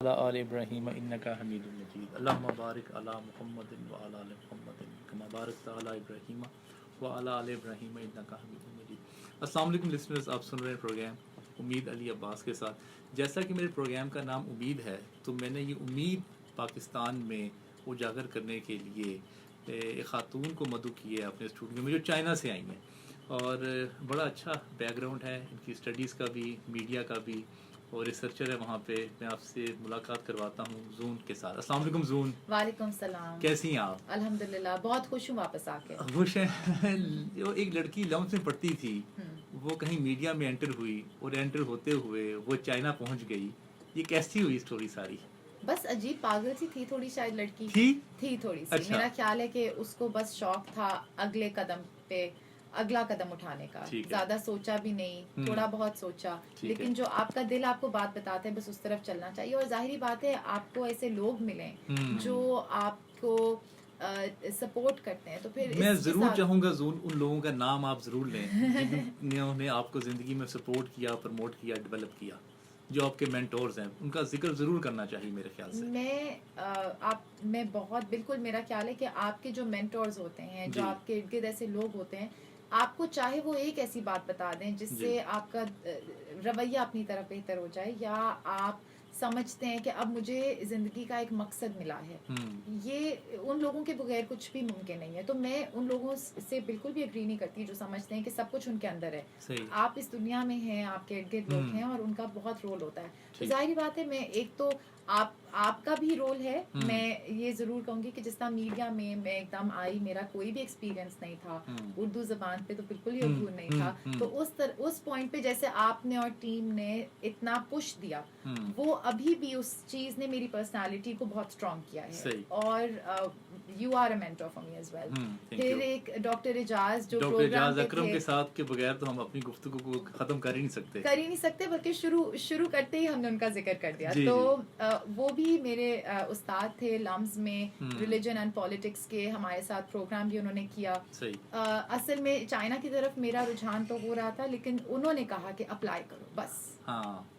अला आल इब्राहीम इन्नका हमीदुम मजीद। अल्लाहुम्मा बारिक अला मुहम्मदिन व अला आलि मुहम्मदिन कमा बारकता अला इब्राहीम व अला आलि इब्राहीम इन्नका हमीदुम मजीद। अस्सलाम वालेकुम लिसनर्स, आप सुन रहे हैं प्रोग्राम उम्मीद अली अब्बास के साथ। जैसा कि मेरे प्रोग्राम का नाम उम्मीद है, तो मैंने ये उम्मीद पाकिस्तान में उजागर करने के लिए एक ख़ातून को मदऊ किए अपने स्टूडियो में, जो चाइना से आई हैं और बड़ा अच्छा बैकग्राउंड है इनकी, स्टडीज़ का भी, मीडिया का भी, और रिसर्चर है वहाँ पे। मैं आपसे मुलाकात करवाता हूँ जून के साथ। अस्सलाम वालेकुम जून। वालेकुम सलाम। कैसी हैं आप? अल्हम्दुलिल्लाह, बहुत खुश हूँ वापस आके। खुश हैं। वो एक लड़की लम्स में पढ़ती थी, वो कहीं मीडिया में एंटर हुई और एंटर होते हुए वो चाइना पहुँच गई। ये कैसी हुई स्टोरी सारी? बस अजीब पागल सी थी थोड़ी, शायद लड़की थी थोड़ी सी। अच्छा। मेरा ख्याल है कि उसको बस शौक था अगला कदम उठाने का। ज्यादा सोचा भी नहीं, थोड़ा बहुत सोचा, लेकिन जो आपका दिल आपको बात बताते हैं बस उस तरफ चलना चाहिए। और जाहिर बात है आपको ऐसे लोग मिले जो आपको सपोर्ट करते हैं, तो फिर मैं जरूर चाहूंगा जून उन लोगों का नाम आप जरूर लें जिन्होंने आपको जिंदगी में सपोर्ट किया, प्रमोट किया, डेवलप किया, जो आपके मेंटोर्स हैं, उनका जिक्र जरूर करना चाहिए मेरे ख्याल से। मैं बहुत बिल्कुल, मेरा ख्याल है कि आपके जो मेंटोर्स होते हैं, जो आपके इर्द गिर्द ऐसे लोग होते हैं, आपको चाहे वो एक ऐसी बात बता दें जिससे आपका रवैया अपनी तरफ बेहतर हो जाए, या आप समझते हैं कि अब मुझे जिंदगी का एक मकसद मिला है, ये उन लोगों के बगैर कुछ भी मुमकिन नहीं है। तो मैं उन लोगों से बिल्कुल भी एग्री नहीं करती जो समझते हैं कि सब कुछ उनके अंदर है। आप इस दुनिया में हैं, आपके इर्द गिर्द लोग हैं और उनका बहुत रोल होता है। तो जाहिर बात है, मैं एक तो आपका भी रोल है। मैं ये जरूर कहूंगी कि जिस तरह मीडिया में मैं एकदम आई, मेरा कोई भी एक्सपीरियंस नहीं था, उर्दू जबान पे तो बिल्कुल ही अबूर नहीं था, तो उस पॉइंट पे जैसे आपने और टीम ने इतना पुश दिया, वो अभी भी उस चीज ने मेरी पर्सनालिटी को बहुत स्ट्रॉन्ग किया है। और you are a mentor for me as well. फिर एक डॉक्टर एजाज, जो प्रोग्राम अकरम के साथ के बगैर तो हम अपनी गुफ्तगू को खत्म कर ही नहीं सकते, बल्कि शुरू करते ही हमने उनका जिक्र कर दिया। तो वो भी मेरे उस्ताद थे लम्स में, रिलीजन एंड पॉलिटिक्स के। हमारे साथ प्रोग्राम भी उन्होंने किया। असल में चाइना की तरफ मेरा रुझान तो हो रहा था, लेकिन उन्होंने कहा कि अप्लाई करो, बस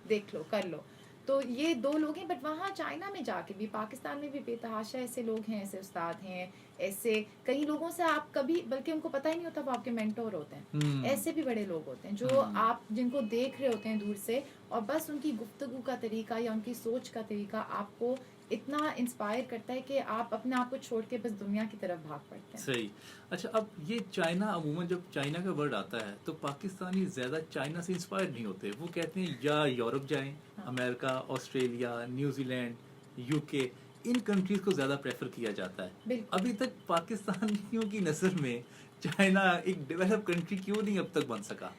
देख लो, कर लो। तो ये दो लोग हैं, बट वहाँ चाइना में जाके भी, पाकिस्तान में भी बेतहाशा ऐसे लोग हैं, ऐसे उस्ताद हैं, ऐसे कई लोगों से आप कभी, बल्कि उनको पता ही नहीं होता वो आपके मेंटोर होते हैं। ऐसे भी बड़े लोग होते हैं जो आप जिनको देख रहे होते हैं दूर से, और बस उनकी गुफ्तगू का तरीका या उनकी सोच का तरीका आपको इतना इंस्पायर करता है कि आप अपने आप को छोड़ के बस दुनिया की तरफ भाग पड़ते हैं। सही। अच्छा, अब ये चाइना, अमूमन जब चाइना का वर्ड आता है तो पाकिस्तानी ज़्यादा चाइना से इंस्पायर नहीं होते। वो कहते हैं या यूरोप जाएं, अमेरिका, ऑस्ट्रेलिया, न्यूजीलैंड, यूके, इन कंट्रीज़ को ज़्यादा प्रेफर किया जाता है। अभी तक पाकिस्तानियों की नज़र में चाइना एक डेवलप कंट्री क्यों नहीं अब तक बन सका?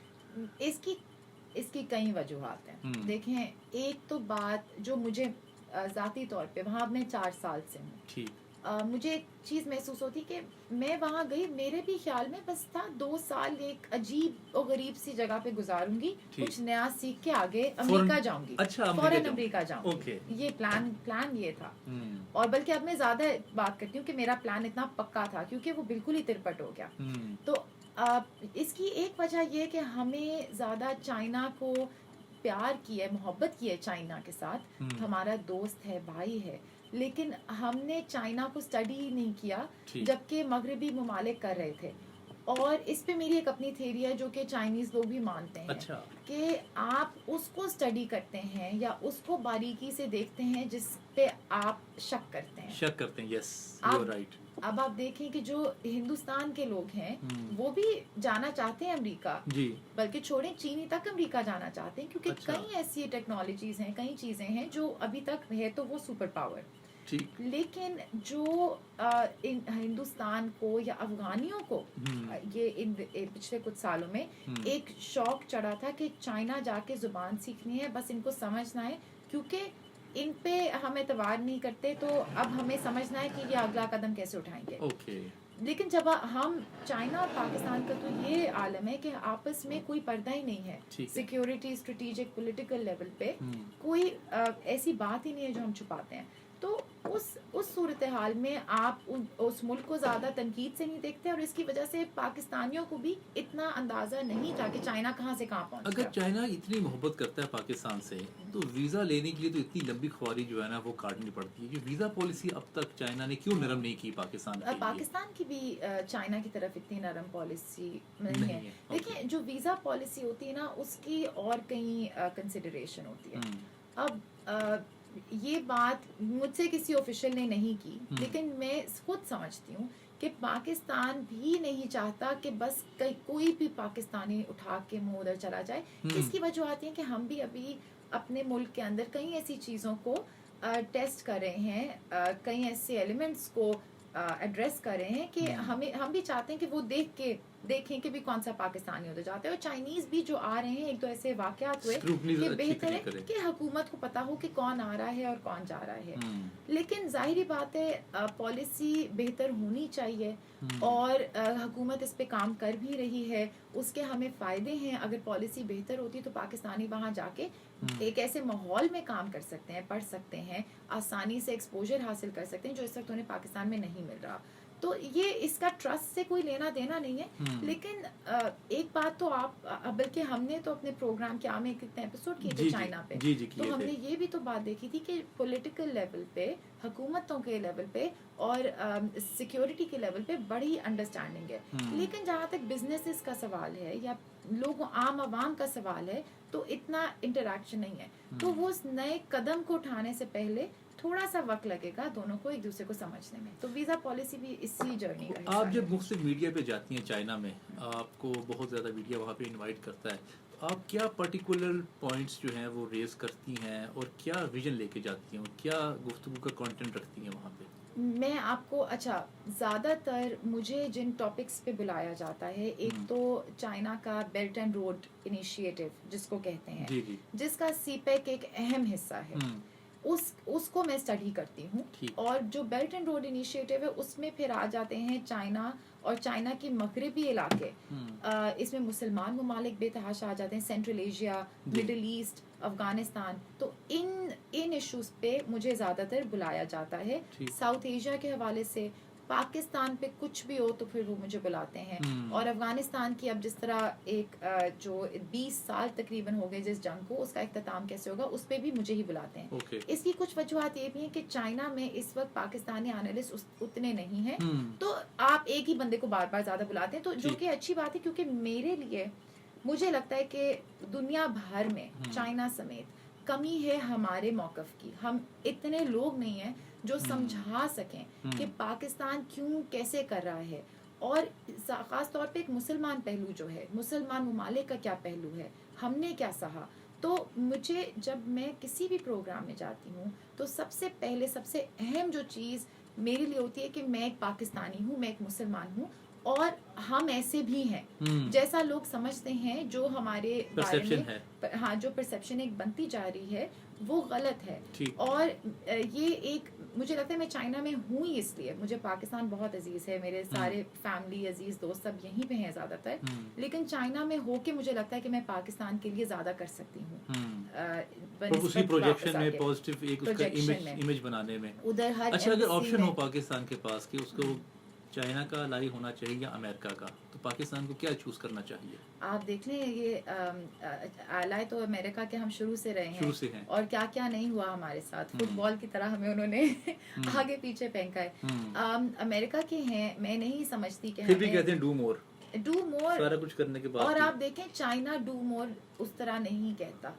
इसकी कई वजूहात हैं। देखें, एक तो बात जो मुझे ज़ाती तौर पे, वहाँ अब मैं 4 साल से हूँ, मुझे एक चीज़ महसूस होती कि मैं वहाँ गई, मेरे भी ख्याल में बस था 2 साल एक अजीब और गरीब सी जगह पे गुजारूंगी, कुछ नया सीख के आगे अमेरिका जाऊंगी। अच्छा, फौरन अमेरिका जाऊंगी। ये प्लान ये था। और बल्कि अब मैं ज़्यादा बात करती हूँ कि मेरा प्लान इतना पक्का था, क्योंकि वो बिल्कुल ही तिरपट हो गया। तो इसकी एक वजह ये कि हमें ज़्यादा चाइना को प्यार की है, मोहब्बत की है चाइना के साथ, हमारा दोस्त है, भाई है, लेकिन हमने चाइना को स्टडी ही नहीं किया, जबकि मगरबी ममालिक कर रहे थे। और इस पे मेरी एक अपनी थ्योरी है जो कि चाइनीज लोग भी मानते हैं। अच्छा। कि आप उसको स्टडी करते हैं या उसको बारीकी से देखते हैं जिस पे आप शक करते हैं। Yes, you are right. अब आप देखें कि जो हिंदुस्तान के लोग हैं वो भी जाना चाहते हैं अमेरिका, बल्कि छोड़ें चीनी तक अमेरिका जाना चाहते हैं, क्योंकि कई ऐसी टेक्नोलॉजीज हैं, कई चीजें हैं जो अभी तक है तो वो सुपर पावर। लेकिन जो हिंदुस्तान को या अफगानियों को इन पिछले कुछ सालों में एक शौक चढ़ा था कि चाइना जाके जुबान सीखनी है, बस इनको समझना है, क्योंकि इन पे हम एतबार नहीं करते, तो अब हमें समझना है कि ये अगला कदम कैसे उठाएंगे। लेकिन जब हम चाइना और पाकिस्तान का तो ये आलम है कि आपस में कोई पर्दा ही नहीं है, सिक्योरिटी, स्ट्रेटेजिक, पॉलिटिकल लेवल पे कोई ऐसी बात ही नहीं है जो हम छुपाते हैं। तो उस सूरत हाल में आप उस मुल्क को ज़्यादा तनकीद से नहीं देखते, और इसकी वजह से पाकिस्तानियों को भी इतना अंदाज़ा नहीं था कि चाइना कहाँ से कहाँ पहुँच अगर गया। चाइना इतनी मोहब्बत करता है पाकिस्तान से, तो वीज़ा लेने के लिए तो इतनी लंबी ख्वारी जो है ना वो काटनी पड़ती है। ये वीज़ा पॉलिसी अब तक चाइना ने क्यों नरम नहीं की पाकिस्तान के लिए? पाकिस्तान की भी चाइना की तरफ इतनी नरम पॉलिसी नहीं नहीं है। है, देखिए, जो वीज़ा पॉलिसी होती है ना, उसकी और कई कंसिडरेशन होती है। अब ये बात मुझसे किसी ऑफिशियल ने नहीं की, लेकिन मैं खुद समझती हूँ कि पाकिस्तान भी नहीं चाहता कि बस कोई भी पाकिस्तानी उठा के मुंह उधर चला जाए। इसकी वजह आती है कि हम भी अभी अपने मुल्क के अंदर कई ऐसी चीज़ों को टेस्ट कर रहे हैं, कई ऐसे एलिमेंट्स को एड्रेस कर रहे हैं कि हम भी चाहते हैं कि वो देखें कि भी कौन सा पाकिस्तानी उधर जाते हैं। और चाइनीज भी जो आ रहे हैं, एक तो ऐसे वाकयात हुए कि बेहतर है कि हुकूमत को पता हो कि कौन आ रहा है और कौन जा रहा है। लेकिन जाहिर बात है, पॉलिसी बेहतर होनी चाहिए, और हुकूमत इस पे काम कर भी रही है। उसके हमें फ़ायदे हैं। अगर पॉलिसी बेहतर होती तो पाकिस्तानी वहाँ जाके एक ऐसे माहौल में काम कर सकते हैं, पढ़ सकते हैं, आसानी से एक्सपोजर हासिल कर सकते हैं, जो इस वक्त उन्हें पाकिस्तान में नहीं मिल रहा। तो ये इसका ट्रस्ट से कोई लेना देना नहीं है। लेकिन एक बात तो आप, बल्कि हमने तो अपने प्रोग्राम के में कितने एपिसोड किए थे चाइना पे, तो हमने ये भी तो बात देखी थी कि पॉलिटिकल लेवल पे, हुकूमतों के लेवल पे और सिक्योरिटी के लेवल पे बड़ी अंडरस्टैंडिंग है। लेकिन जहाँ तक बिजनेसेस का सवाल है या लोगों आम आवाम का सवाल है, तो इतना इंटरेक्शन नहीं है। तो वो उस नए कदम को उठाने से पहले थोड़ा सा वक्त लगेगा दोनों को एक दूसरे को समझने में। तो वीज़ा पॉलिसी भी इसी जर्नी का हिस्सा है। आप जब मुख्तलिफ मीडिया पे जाती हैं चाइना में, आपको बहुत ज़्यादा मीडिया वहाँ पे इनवाइट करता है, तो आप क्या पर्टिकुलर पॉइंट्स जो हैं वो रेज करती हैं और क्या विजन लेके जाती हैं और क्या गुफ्तगू का कंटेंट रखती हैं वहाँ पे? मैं आपको ज़्यादातर मुझे जिन टॉपिक्स पे बुलाया जाता है, एक तो चाइना का बेल्ट एंड रोड इनिशिएटिव जिसको कहते हैं, जिसका सीपेक एक अहम हिस्सा है, उसको मैं स्टडी करती हूँ। और जो बेल्ट एंड रोड इनिशिएटिव है, उसमें फिर आ जाते हैं चाइना और चाइना के मगरबी इलाके। इसमें मुसलमान ममालिक बेतहाशा आ जाते हैं, central Asia, middle east, Afghanistan. तो इन इश्यूज पे मुझे ज़्यादातर बुलाया जाता है। साउथ एशिया के हवाले से पाकिस्तान पे कुछ भी हो तो फिर वो मुझे बुलाते हैं। और अफगानिस्तान की अब जिस तरह एक जो 20 साल तकरीबन हो गए जिस जंग को, उसका इख्तिताम कैसे होगा, उस पे भी मुझे ही बुलाते हैं। इसकी कुछ वजूहत ये भी हैं कि चाइना में इस वक्त पाकिस्तानी एनालिस्ट उतने नहीं हैं, तो आप एक ही बंदे को बार बार ज़्यादा बुलाते हैं, तो जो कि अच्छी बात है, क्योंकि मेरे लिए मुझे लगता है कि दुनिया भर में चाइना समेत कमी है हमारे मौक़िफ़ की। हम इतने लोग नहीं हैं जो समझा सकें कि पाकिस्तान क्यों कैसे कर रहा है, और ख़ास तौर पे एक मुसलमान पहलू जो है, मुसलमान ममालिक का क्या पहलू है, हमने क्या सहा। तो मुझे जब मैं किसी भी प्रोग्राम में जाती हूँ, तो सबसे पहले सबसे अहम जो चीज़ मेरे लिए होती है कि मैं एक पाकिस्तानी हूँ, मैं एक मुसलमान हूँ, और हम ऐसे भी हैं जैसा लोग समझते हैं। जो हमारे बारे में हाँ, जो परसेप्शन एक बनती जा रही है वो गलत है। और ये एक मुझे लगता है, मैं चाइना में हूँ ही इसलिए, मुझे पाकिस्तान बहुत अजीज़ है, मेरे सारे फैमिली अजीज़ दोस्त सब यहीं पे हैं ज़्यादातर, लेकिन चाइना में होके मुझे लगता है कि मैं पाकिस्तान के लिए ज़्यादा कर सकती हूँ। उसी प्रोजेक्शन में, पॉजिटिव एक उसका इमेज बनाने में। उधर हर अच्छा, अगर ऑप्शन हो पाकिस्तान के पास कि उसको चाइना का लाई होना चाहिए या अमेरिका का, तो पाकिस्तान को क्या चूज करना चाहिए? आप देख लें, ये अलाई तो अमेरिका के हम शुरू से रहे हैं, और क्या क्या नहीं हुआ हमारे साथ। फुटबॉल की तरह हमें उन्होंने आगे पीछे फेंका है। अमेरिका के हैं, मैं नहीं समझती कि फिर भी कहते हैं डू मोर सारा कुछ करने के बाद। और आप देखें, चाइना डू मोर उस तरह नहीं कहता।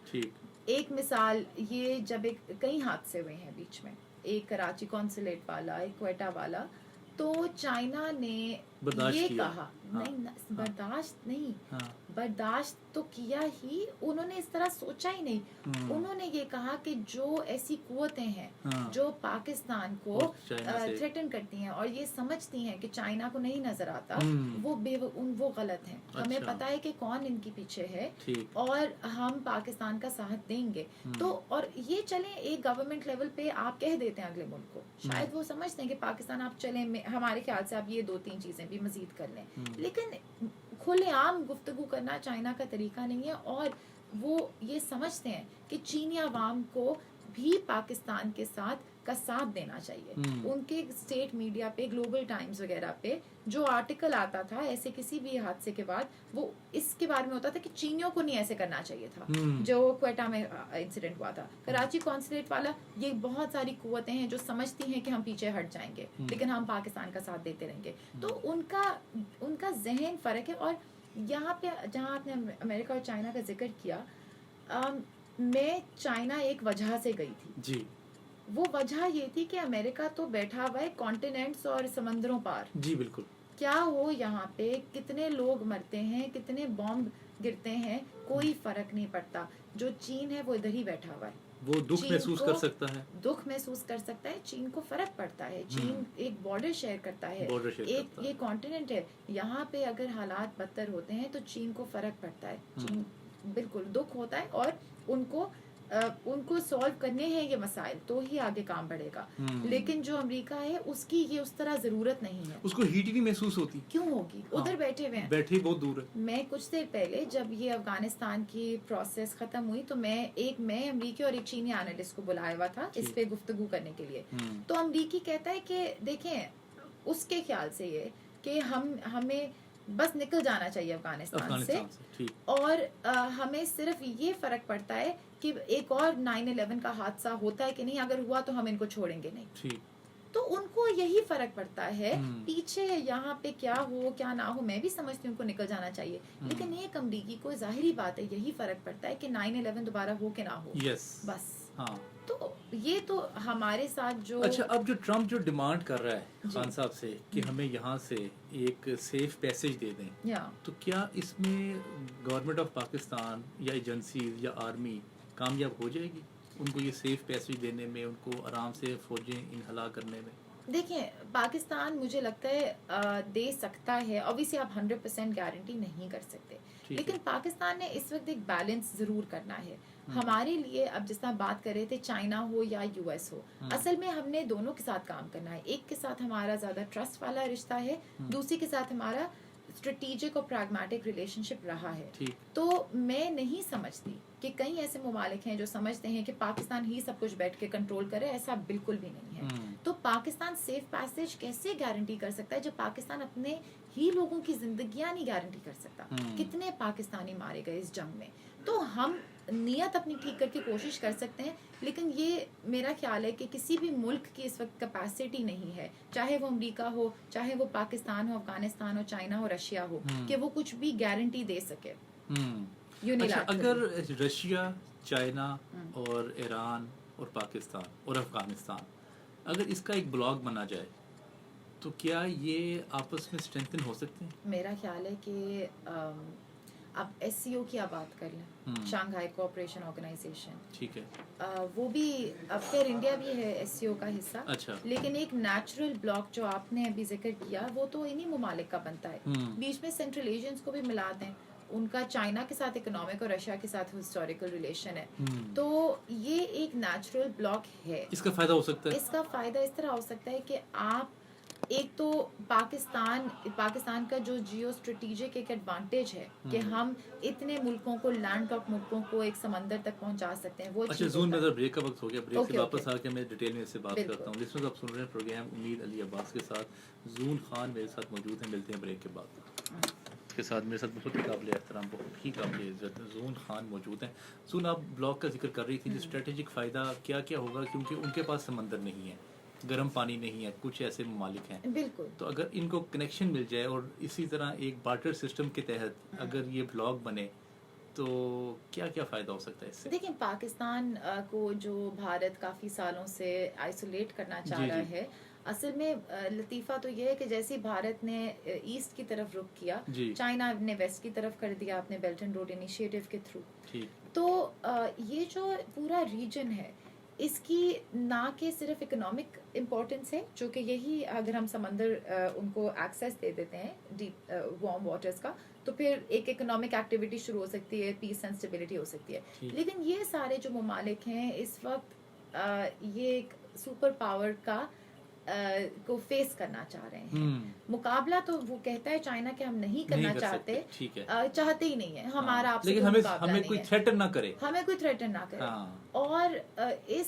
एक मिसाल, ये जब कई हादसे हुए हैं बीच में, एक कराची कॉन्सुलेट वाला, एक क्वेटा वाला, तो चाइना ने ये कहा नहीं, बर्दाश्त नहीं, बर्दाश्त तो किया ही, उन्होंने इस तरह सोचा ही नहीं। उन्होंने ये कहा कि जो ऐसी कुव्वतें हैं जो पाकिस्तान को थ्रेटन करती हैं और ये समझती हैं कि चाइना को नहीं नजर आता, वो गलत हैं। हमें पता है कि कौन इनके पीछे है, और हम पाकिस्तान का साथ देंगे। तो और ये चलें, एक गवर्नमेंट लेवल पे आप कह देते हैं अगले मुल्क को, शायद वो समझते हैं कि पाकिस्तान आप चलें, हमारे ख्याल से आप ये 2-3 चीजें भी मजीद कर लें, लेकिन खुलेआम गुफ्तगू करना चाइना का तरीका नहीं है। और वो ये समझते हैं कि चीनी अवाम को भी पाकिस्तान के साथ का साथ देना चाहिए। उनके स्टेट मीडिया पे, ग्लोबल टाइम्स वगैरह पे जो आर्टिकल आता था ऐसे किसी भी हादसे के बाद, वो इसके बारे में होता था कि चीनियों को नहीं ऐसे करना चाहिए था। जो क्वेटा में इंसिडेंट हुआ था, कराची कॉन्सुलेट वाला, ये बहुत सारी कुव्वतें हैं जो समझती हैं कि हम पीछे हट जाएंगे लेकिन हम पाकिस्तान का साथ देते रहेंगे। तो उनका जहन फर्क है। और यहाँ पे जहाँ आपने अमेरिका और चाइना का जिक्र किया, मैं चाइना एक वजह से गई थी जी। वो वजह ये थी कि अमेरिका तो बैठा हुआ है कॉन्टिनेंट्स और समंदरों पार। जी बिल्कुल। क्या हो यहाँ पे, कितने लोग मरते हैं, कितने बॉम्ब गिरते हैं, कोई फर्क नहीं पड़ता। जो चीन है वो इधर ही बैठा हुआ है, वो दुख महसूस कर सकता है, दुख महसूस कर सकता है। चीन को फर्क पड़ता है, चीन एक बॉर्डर शेयर करता है, एक ये कॉन्टिनेंट है। यहाँ पे अगर हालात बदतर होते हैं तो चीन को फर्क पड़ता है, चीन बिल्कुल दुख होता है। और उनको सॉल्व करने हैं ये मसाइल तो ही आगे काम बढ़ेगा। लेकिन जो अमेरिका है उसकी ये उस तरह जरूरत नहीं है, उसको हीट ही नहीं महसूस होती। क्यों होगी? उधर बैठे हुए हैं, बैठे बहुत दूर है। मैं कुछ देर पहले जब ये अफगानिस्तान की प्रोसेस खत्म हुई तो मैं अमरीकी और एक चीनी एनालिस्ट को बुलाया हुआ था इस पे गुफ्तगू करने के लिए। तो अमरीकी कहता है कि देखें उसके ख्याल से ये कि हमें बस निकल जाना चाहिए अफगानिस्तान से और हमें सिर्फ ये फर्क पड़ता है कि एक और 9/11 का हादसा होता है कि नहीं, अगर हुआ तो हम इनको छोड़ेंगे नहीं। तो उनको यही फर्क पड़ता है, पीछे यहाँ पे क्या हो क्या ना हो मैं भी समझती हूँ उनको निकल जाना चाहिए, लेकिन एक अमरीकी को जाहिरी बात है यही फर्क पड़ता है कि 9/11 दोबारा हो के ना हो। बस हाँ। तो ये तो हमारे साथ जो अच्छा, अब जो ट्रम्प जो डिमांड कर रहा है खान साहब से कि हमें यहाँ से एक सेफ पैसेज दे दें, तो क्या इसमें गवर्नमेंट ऑफ पाकिस्तान या एजेंसीज या आर्मी कामयाब हो जाएगी उनको ये सेफ पैसेज देने में, उनको आराम से फौजें इनहला करने में? देखिए पाकिस्तान मुझे लगता है दे सकता है, ऑब्वियसली आप 100% गारंटी नहीं कर सकते, लेकिन पाकिस्तान ने इस वक्त एक बैलेंस जरूर करना है हमारे लिए। अब जिस तरह बात कर रहे थे चाइना हो या यूएस हो, असल में हमने दोनों के साथ काम करना है। एक के साथ हमारा ज्यादा ट्रस्ट वाला रिश्ता है, दूसरी के साथ हमारा स्ट्रेटेजिक और प्रैग्मेटिक रिलेशनशिप रहा है। तो मैं नहीं समझती कि कई ऐसे ममालिक हैं जो समझते हैं कि पाकिस्तान ही सब कुछ बैठ के कंट्रोल करे, ऐसा बिल्कुल भी नहीं है। तो पाकिस्तान सेफ पैसेज कैसे गारंटी कर सकता है जब पाकिस्तान अपने ही लोगों की जिंदगियां नहीं गारंटी कर सकता? कितने पाकिस्तानी मारे गए इस जंग में। तो हम नियत अपनी ठीक करके कोशिश कर सकते हैं, लेकिन ये मेरा ख्याल है कि किसी भी मुल्क की इस वक्त कैपेसिटी नहीं है, चाहे वो अमेरिका हो, चाहे वो पाकिस्तान हो, अफगानिस्तान हो, चाइना हो, रशिया हो, कि वो कुछ भी गारंटी दे सके। अच्छा, अगर रशिया, चाइना और ईरान और पाकिस्तान और अफगानिस्तान अगर इसका एक ब्लॉक बना जाए तो क्या ये आपस में स्ट्रेंथन हो सकते हैं? मेरा ख्याल है कि अब SCO की आप बात कर लें, शंघाई कोऑपरेशन ऑर्गेनाइजेशन, ठीक है, वो भी अब खैर इंडिया भी है SCO का हिस्सा। अच्छा। लेकिन एक नेचुरल ब्लॉक जो आपने अभी जिक्र किया वो तो इन्हीं ममालिक का बनता है। बीच में सेंट्रल एशियंस को भी मिला दें, उनका चाइना के साथ इकोनॉमिक और रशिया के साथ हिस्टोरिकल रिलेशन है, तो ये एक नेचुरल ब्लॉक है। इसका फायदा हो सकता है? इसका फायदा इस तरह हो सकता है कि आप एक तो पाकिस्तान का जो जियो स्ट्रेटेजिक एक एडवांटेज है कि हम इतने मुल्कों को, लैंड लॉक मुल्कों को एक समंदर तक पहुंचा सकते हैं। वो अच्छा, जून में ब्रेक का वक्त हो गया, ब्रेक से वापस आके मैं डिटेल में इससे बात करता हूं। लिसनर्स, आप सुन रहे हैं प्रोग्राम उम्मीद अली अब्बास के साथ। जून खान मेरे साथ मौजूद हैं, मिलते हैं ब्रेक के बाद। के साथ मेरे साथ बहुत ही काबिल एहतराम, बहुत ही काबिल इज़्ज़त जून खान मौजूद हैं। जून, आप ब्लॉक का जिक्र कर रही थी, जो स्ट्रेटेजिक फ़ायदा क्या क्या होगा, क्योंकि उनके पास समंदर नहीं है, गर्म पानी नहीं है, कुछ ऐसे ममालिक हैं। बिल्कुल। तो अगर इनको कनेक्शन मिल जाए और इसी तरह एक बार्टर सिस्टम के तहत अगर ये ब्लॉक बने तो क्या क्या फ़ायदा हो सकता है इससे? देखिए, पाकिस्तान को जो भारत काफ़ी सालों से आइसोलेट करना चाह रहा है, असल में लतीफ़ा तो ये है कि जैसे भारत ने ईस्ट की तरफ रुख किया, चाइना ने वेस्ट की तरफ कर दिया अपने बेल्ट एंड रोड इनिशिएटिव के थ्रू। तो ये जो पूरा रीजन है इसकी ना के सिर्फ इकोनॉमिक इम्पोर्टेंस है, जो कि यही अगर हम समंदर उनको एक्सेस दे देते हैं डीप वार्म वाटर्स का, तो फिर एक इकोनॉमिक एक्टिविटी शुरू हो सकती है, पीस एंड स्टेबिलिटी हो सकती है। लेकिन ये सारे जो ममालिक हैं इस वक्त ये एक सुपर पावर का को फेस करना चाह रहे हैं। मुकाबला तो वो कहता है चाइना के हम नहीं करना चाहते, चाहते ही नहीं है हमारा आपसे, लेकिन हमें कोई थ्रेटन ना करे, हमें कोई थ्रेटन ना करे। और इस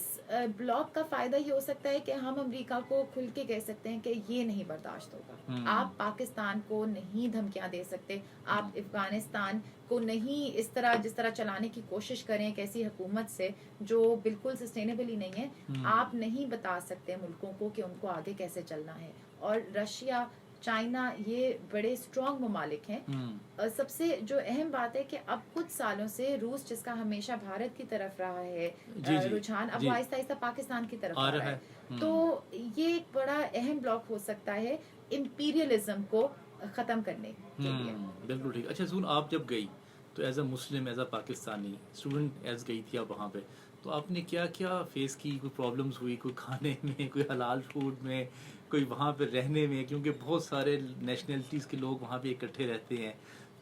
ब्लॉक का फायदा ये हो सकता है कि हम अमेरिका को खुल के कह सकते हैं कि ये नहीं बर्दाश्त होगा, आप पाकिस्तान को नहीं धमकियां दे सकते, आप अफगानिस्तान को नहीं इस तरह जिस तरह चलाने की कोशिश करें एक ऐसी हुकूमत से जो बिल्कुल सस्टेनेबल ही नहीं है, आप नहीं बता सकते मुल्कों को कि उनको आगे कैसे चलना है। और रशिया, चाइना, ये बड़े स्ट्रॉन्ग ममालिक हैं। सबसे जो अहम बात है कि अब कुछ सालों से रूस, जिसका हमेशा भारत की तरफ रहा है रुझान, अब वो आहिस्ता आहिस्ता पाकिस्तान की तरफ आ रहा है। तो ये एक बड़ा अहम ब्लॉक हो सकता है इंपीरियलिज्म को खत्म करने के लिए। बिल्कुल ठीक। अच्छा सुन, आप जब गई तो as a Muslim, as a Pakistani student as गई थी आप वहाँ पे, तो आपने क्या क्या फेस की? कोई प्रॉब्लम्स हुई कोई खाने में, कोई हलाल फूड में, कोई वहाँ पे रहने में? क्योंकि बहुत सारे नेशनलिटीज़ के लोग वहाँ पे इकट्ठे रहते हैं,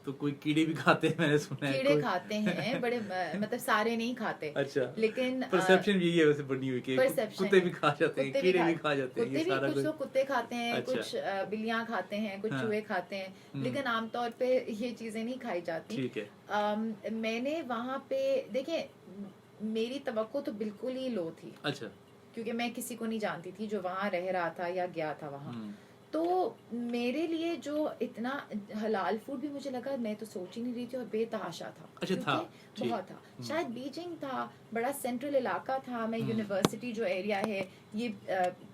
तो कोई कीड़े भी खाते हैं मैंने सुना है। कीड़े खाते हैं बड़े मतलब सारे नहीं खाते। अच्छा, लेकिन परसेप्शन यही है वैसे बनी हुई कि कुत्ते भी खा जाते हैं, कीड़े भी खा जाते हैं, ये सारा कुछ तो कुत्ते खाते हैं, अच्छा। कुछ बिल्लियां खाते हैं, कुछ चूहे खाते हैं, लेकिन आमतौर पे ये चीजें नहीं खाई जाती। ठीक है। मैंने वहाँ पे देखे, मेरी तवक्को तो बिल्कुल ही लो थी। अच्छा। क्योंकि मैं किसी को नहीं जानती थी जो वहाँ रह रहा था या गया था वहाँ। तो मेरे लिए जो इतना हलाल फूड भी मुझे लगा, मैं तो सोच ही नहीं रही थी, और बेतहाशा था। अच्छा था, बहुत था। शायद बीजिंग था, बड़ा सेंट्रल इलाका था। मैं यूनिवर्सिटी जो एरिया है, ये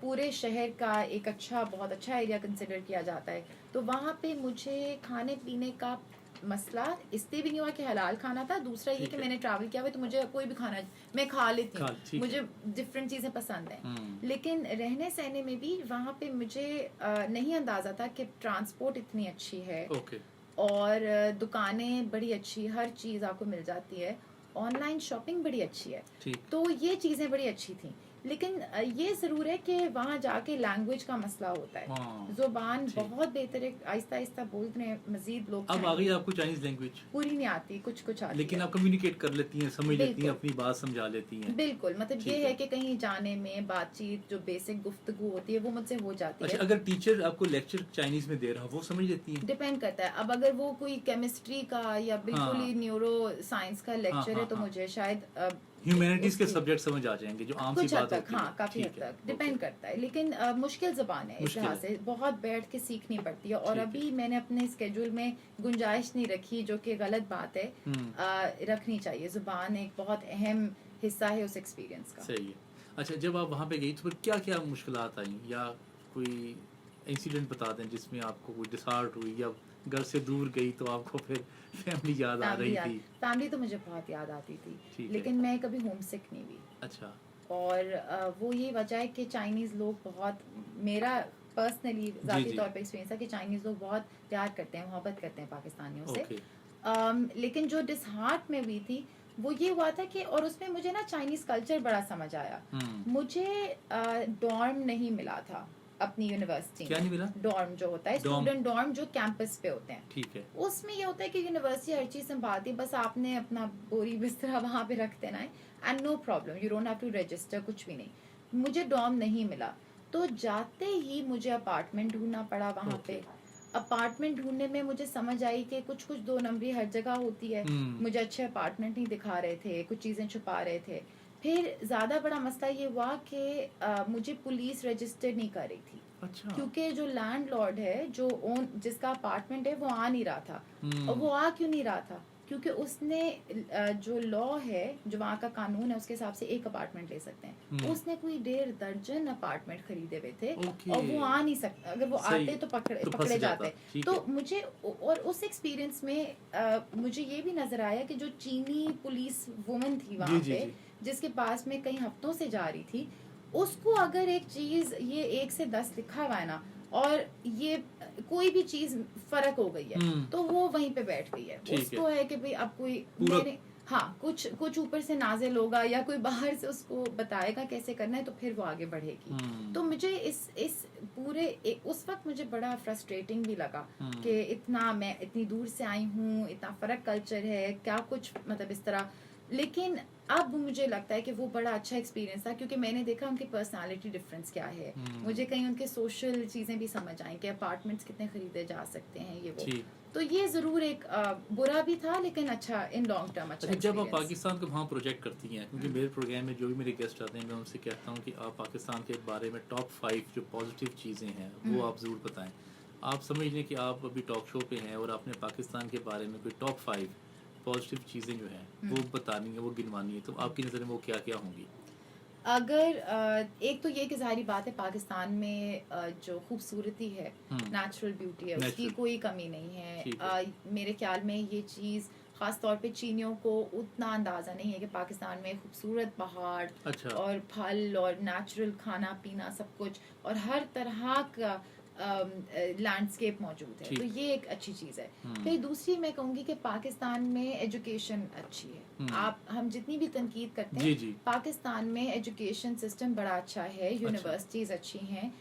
पूरे शहर का एक बहुत अच्छा एरिया कंसिडर किया जाता है। तो वहाँ पे मुझे खाने पीने का मसला इसलिए भी नहीं हुआ कि हलाल खाना था, दूसरा ये कि मैंने ट्रैवल किया हुआ, तो मुझे कोई भी खाना मैं खा लेती हूँ, मुझे डिफरेंट चीजें पसंद हैं। लेकिन रहने सहने में भी वहाँ पे मुझे नहीं अंदाजा था कि ट्रांसपोर्ट इतनी अच्छी है, और दुकानें बड़ी अच्छी, हर चीज आपको मिल जाती है, ऑनलाइन शॉपिंग बड़ी अच्छी है, तो ये चीजें बड़ी अच्छी थी। लेकिन ये जरूर है कि वहाँ जाके लैंग्वेज का मसला होता है, जुबान बहुत बेहतर है, आहिस्ता आहिस्ता बोलते हैं मजीद लोग। अब आ गई आपको चाइनीज लैंग्वेज? पूरी नहीं आती, कुछ कुछ आती, लेकिन आप कम्युनिकेट कर लेती हैं, समझ लेती हैं, अपनी बात समझा लेती हैं। बिल्कुल, मतलब ये है कि कहीं जाने में बातचीत जो बेसिक गुफ्तगू होती है वो मुझसे हो जाती है। अच्छा, अगर टीचर आपको लेक्चर चाइनीज में दे रहा वो समझ लेती हैं? डिपेंड करता है। अब अगर वो कोई केमिस्ट्री का या बिल्कुल ही न्यूरो साइंस का लेक्चर है तो मुझे शायद ह्यूमैनिटीज के सब्जेक्ट समझ आ जाएंगे, जो आम सी बात होती है। हाँ, काफी हद तक डिपेंड करता है, लेकिन मुश्किल ज़बान है, इस लिहाज से बहुत बैठ के सीखनी पड़ती है। और अभी मैंने अपने स्केड्यूल में गुंजाइश नहीं रखी, जो कि गलत बात है, रखनी चाहिए। ज़ुबान एक बहुत अहम हिस्सा है उस एक्सपीरियंस का। सही है। अच्छा, जब आप वहाँ पे गई तो क्या क्या मुश्किलात आई, या कोई इंसिडेंट बता दें जिसमें आपको कोई डिसहार्ट हुई, या घर से दूर गई तो आपको फिर फैमिली याद आ रही थी? फैमिली तो मुझे बहुत याद आती थी, लेकिन मैं कभी होम सिक नहीं हुई। अच्छा। और वो ये वजह है कि चाइनीज लोग बहुत, मेरा पर्सनली ज़ाती तौर पे एक्सपीरियंस है कि चाइनीज लोग बहुत प्यार करते हैं, मोहब्बत करते हैं पाकिस्तानियों से। लेकिन जो डिसहार्ट में हुई थी वो ये हुआ था कि, और उसमें मुझे ना चाइनीज कल्चर बड़ा समझ आया। मुझे डॉर्म नहीं मिला था अपनी यूनिवर्सिटी। क्या नहीं मिला? डॉर्म जो होता है, स्टूडेंट डॉर्म जो कैंपस पे होते हैं। ठीक है। उसमें ये होता है कि यूनिवर्सिटी हर चीज संभालती है, बस आपने अपना बोरी बिस्तरा वहाँ पे रख देना है, and no problem, you don't have to register, कुछ भी नहीं। मुझे डॉर्म नहीं मिला, तो जाते ही मुझे अपार्टमेंट ढूंढना पड़ा वहाँ पे। अपार्टमेंट ढूंढने में मुझे समझ आई कि कुछ कुछ 2 नंबरी हर जगह होती है। मुझे अच्छे अपार्टमेंट नहीं दिखा रहे थे, कुछ चीजें छुपा रहे थे। फिर ज्यादा बड़ा मसला ये हुआ कि मुझे पुलिस रजिस्टर नहीं कर रही थी। अच्छा। क्योंकि जो लैंडलॉर्ड है, जो जिसका अपार्टमेंट है, वो आ नहीं रहा था। और वो आ क्यों नहीं रहा था? क्योंकि उसने जो लॉ है, जो वहाँ का कानून है, उसके हिसाब से एक अपार्टमेंट ले सकते हैं। उसने कोई 1.5 दर्जन अपार्टमेंट खरीदे हुए थे, और वो आ नहीं सकता। अगर वो आते तो पकड़े जाते। तो मुझे, और उस एक्सपीरियंस में मुझे ये भी नजर आया कि जो चीनी पुलिस वुमन थी वहाँ पे, जिसके पास में कई हफ्तों से जा रही थी, उसको अगर एक चीज ये 1 से 10 लिखा हुआ है ना, और ये कोई भी चीज फर्क हो गई है, तो वो वहीं पे बैठ गई है। उसको है कि भाई अब कोई मेरे, हाँ, कुछ ऊपर से नाजिल होगा, या कोई बाहर से उसको बताएगा कैसे करना है, तो फिर वो आगे बढ़ेगी। तो मुझे इस पूरे उस वक्त मुझे बड़ा फ्रस्ट्रेटिंग भी लगा कि मैं इतनी दूर से आई हूँ, इतना फर्क कल्चर है, क्या कुछ मतलब इस तरह। लेकिन अब मुझे लगता है कि वो बड़ा अच्छा एक्सपीरियंस था, क्योंकि मैंने देखा उनकी पर्सनालिटी डिफरेंस क्या है। मुझे कहीं उनके सोशल चीज़ें भी समझ आई कि अपार्टमेंट्स कितने खरीदे जा सकते हैं, ये वो। तो ये ज़रूर एक बुरा भी था, लेकिन अच्छा इन लॉन्ग टर्म अच्छा। जब आप पाकिस्तान को वहाँ प्रोजेक्ट करती हैं, क्योंकि मेरे प्रोग्राम में जो भी मेरे गेस्ट आते हैं मैं उनसे कहता हूँ कि आप पाकिस्तान के बारे में टॉप 5 जो पॉजिटिव चीज़ें हैं वो आप ज़रूर बताएं। आप समझ लें कि आप अभी टॉक शो पे हैं और आपने पाकिस्तान के बारे में कोई टॉप 5 पॉजिटिव चीज़ें जो हैं वो बतानी है, वो गिनवानी है, तो आपकी नज़र में वो क्या क्या होंगी? अगर एक तो ये कि ज़ाहिर बात है पाकिस्तान में जो खूबसूरती है, नेचुरल ब्यूटी है, उसकी कोई कमी नहीं है। मेरे ख्याल में ये चीज़ ख़ास तौर पे चीनियों को उतना अंदाज़ा नहीं है कि पाकिस्तान में खूबसूरत पहाड़ और फल और नेचुरल खाना पीना सब कुछ और हर तरह का लैंडस्केप मौजूद है, तो ये एक अच्छी चीज़ है। फिर दूसरी मैं कहूँगी कि पाकिस्तान में एजुकेशन अच्छी है। हम जितनी भी तनकीद करते हैं, पाकिस्तान में एजुकेशन सिस्टम बड़ा अच्छा है, यूनिवर्सिटीज़ अच्छी हैं,